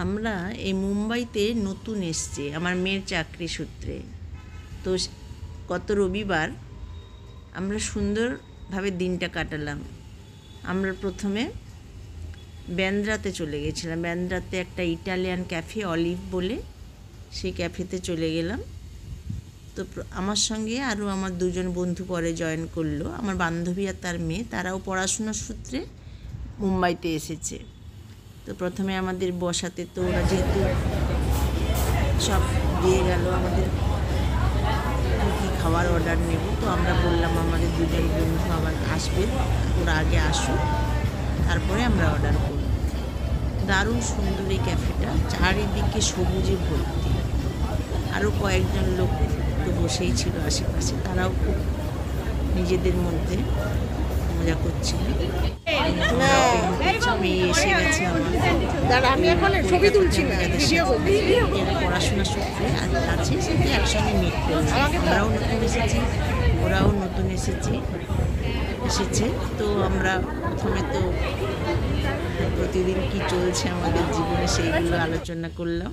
আমরা এই মুম্বাইতে নতুন এসেছি আমার মেয়ের চাকরি সূত্রে। তো গত রবিবার আমরা সুন্দরভাবে দিনটা কাটালাম। আমরা প্রথমে ব্যান্দ্রাতে চলে গেছিলাম। ব্যান্দ্রাতে একটা ইটালিয়ান ক্যাফে অলিভ বলে, সেই ক্যাফেতে চলে গেলাম। তো আমার সঙ্গে আরও আমার দুজন বন্ধু পরে জয়েন করলো, আমার বান্ধবী আর তার মেয়ে। তারাও পড়াশোনার সূত্রে মুম্বাইতে এসেছে। তো প্রথমে আমাদের বসাতে তো ওরা যেহেতু সব দিয়ে গেল আমাদের কী খাবার অর্ডার নেব, তো আমরা বললাম আমাদের দুজন বন্ধু আবার আসবে, ওরা আগে আসুক তারপরে আমরা অর্ডার করব। দারুণ সুন্দর এই ক্যাফেটা, চারিদিকে সবুজে ভর্তি। আরও কয়েকজন লোক তো বসেই ছিল আশেপাশে, তারাও খুব নিজেদের মধ্যে মজা করছিল। এসে গেছে আমি এখন ছবি তুলছি না, পড়াশোনার সূত্রে আছে, সেটা একসঙ্গে মিট করলাম। আমরাও নতুন এসেছি, ওরাও নতুন এসেছে। তো আমরা প্রথমে তো প্রতিদিন কি চলছে আমাদের জীবনে সেইগুলো আলোচনা করলাম।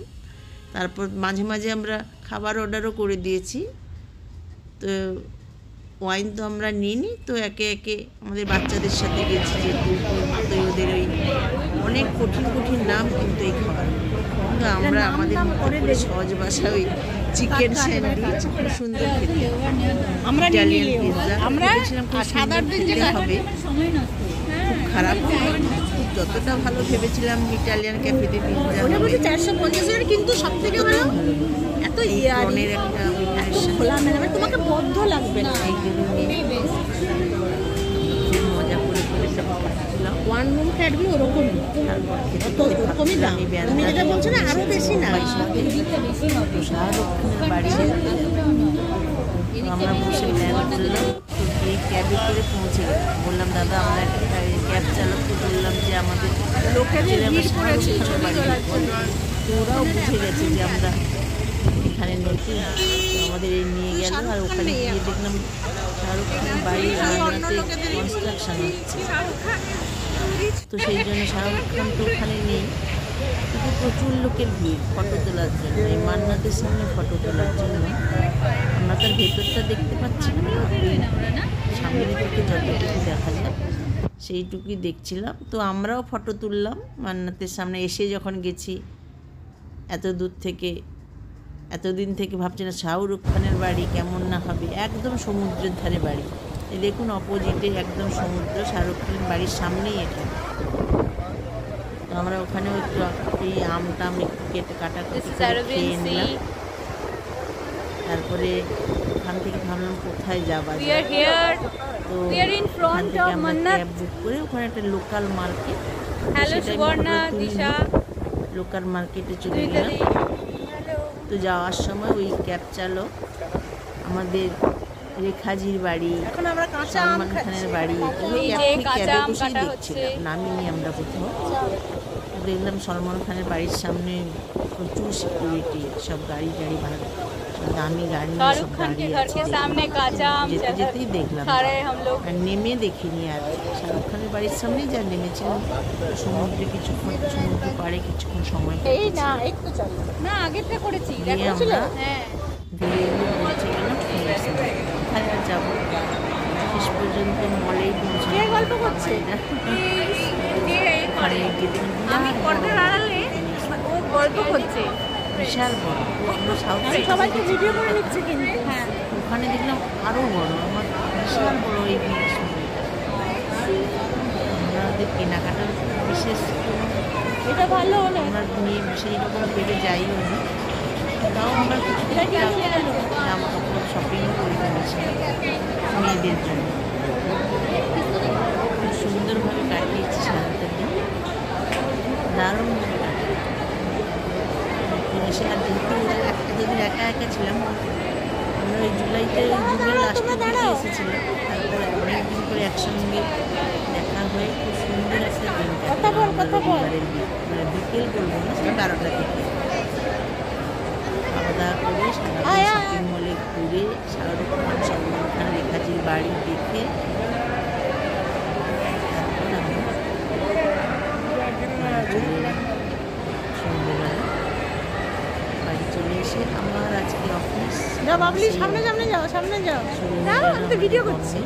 তারপর মাঝে মাঝে আমরা খাবার অর্ডারও করে দিয়েছি। তো ওয়াইন তো আমরা নিইনি, তো একে একে আমাদের বাচ্চাদের সাথে গেছি, যেহেতু তো ওদের ওই অনেক কঠিন কঠিন নাম কিন্তু এই খাবার, কিন্তু আমরা আমাদের মধ্যে সহজ ভাষায় ওই চিকেন স্যান্ডউইচ খুব সুন্দর খেতে, আমরা ইটালিয়ান পিৎজা আমরা সাদার দিন যেটা হবে খুব খারাপ, যতটা ভালো ভেবেছিলাম ইটালিয়ান ক্যাফেতে পিৎজা 450 কিন্তু সব থেকে ভালো এত ইয়ারের একটা খোলা মেলা, তোমাকে বদ্ধ লাগবে না। মজা করে করে সব খাচ্ছিলাম। ওয়ান রুম ফ্ল্যাটগুলো ওরকমই, ওরকমই দাম। তুমি যেটা বলছো না আরও বেশি না, শাহরুখের বাড়ি আমরা বসে প্ল্যান করলাম। তো এই ক্যাবে করে পৌঁছে গেলাম। বললাম দাদা আমরা একটা ক্যাব চালককে বললাম যে আমাদের লোকের শাহরুখের বাড়ি, তো ওরাও বুঝে গেছে যে আমরা এখানে নতুন, আমাদের এই নিয়ে গেল। আর ওখানে গিয়ে দেখলাম শাহরুখ খানের বাড়ির রান্নাতে কনস্ট্রাকশন হচ্ছে, তো সেই জন্য শাহরুখ খান তো ওখানে নেই, কিন্তু প্রচুর লোকের ভিড় ফটো তোলার জন্য, এই মান্নাতের সামনে ফটো তোলার জন্য। আমরা তার ভেতরটা দেখতে পাচ্ছি না, সামনের দিকে যতটুকু দেখা যায় সেইটুকুই দেখছিলাম। তো আমরাও ফটো তুললাম মান্নাতের সামনে এসে, যখন গেছি এত দূর থেকে, এতদিন থেকে ভাবছি না শাহরুখ খানের বাড়ি কেমন না হবে, একদম সমুদ্রের ধারে বাড়ি। এই দেখুন অপোজিটে একদম সমুদ্র, শাহরুখ খানের বাড়ির সামনেই এটা। তো আমরা ওখানেও একটু এই আমটাম একটু কেটে কাটাকুটি করে খেয়ে নিলাম। তারপরে ওখান থেকে ভাবলাম কোথায় যাবা, তো ওখান থেকে আমরা ক্যাব বুক করে ওখানে একটা লোকাল মার্কেট, লোকাল মার্কেটে চলে গেলাম। তো যাওয়ার সময় ওই ক্যাব চালক আমাদের রেখাজির বাড়ি, সলমান খানের বাড়ি, ক্যাবে বসেই দেখছিলাম, নামিনি আমরা কোথাও। দেখলাম সলমান খানের বাড়ির সামনে প্রচুর সিকিউরিটি, সব গাড়ি ভাড়া, দামি গাড়ি সব দাঁড়িয়ে আছে। যেতে যেতেই দেখলাম, আর নেমে দেখিনি। আর শাহরুখ খানের বাড়ির সামনেই যা নেমেছিলাম, সমুদ্রে কিছুক্ষণ, সমুদ্র পাড়ে কিছুক্ষণ সময় দিয়ে আমরা ধীরে ধীরে পৌঁছে গেলাম। কোথায় আর যাবো, শেষ পর্যন্ত মলেই পৌঁছে গল্প করছে বিশাল বড়, সবাইকে ভিডিও করে নিচ্ছে কিন্তু। হ্যাঁ, ওখানে দেখলাম আরও বড়, আমার বিশাল বড় এই জিনিস। আমাদের কেনাকাটার বিশেষ এটা ভালো হলো, আমরা নিয়ে সেই রকম ভেবে যাইও না, তাও আমরা কিছু জামা কাপড় শপিংও করে ফেলেছিলাম মেয়েদের জন্য। খুব সুন্দরভাবে কাটিয়েছি সারাটা দিন, দারুণভাবে কাটিয়েছি। আর যেহেতু এতদিন একা একা ছিলাম, আমরা ওই জুলাইতে জুনের লাস্টের দিকে এসেছিলাম, তারপরে অনেকদিন করে একসঙ্গে দেখা হয়ে খুব সুন্দর একটা দিন রবিবারের মানে বিকেল করবো না, সেটা 12টা থেকে খাওয়া দাওয়া করে সারাদিন শপিং মলে ঘুরে শাহরুখ খান, সলমান খান, রেখাজির বাড়ি দেখে তারপর আমরা চলে এলাম সুন্দর যাও বাবলি, সামনে সামনে যাও, সামনে যাও। যাও, আমি তো ভিডিও করছি।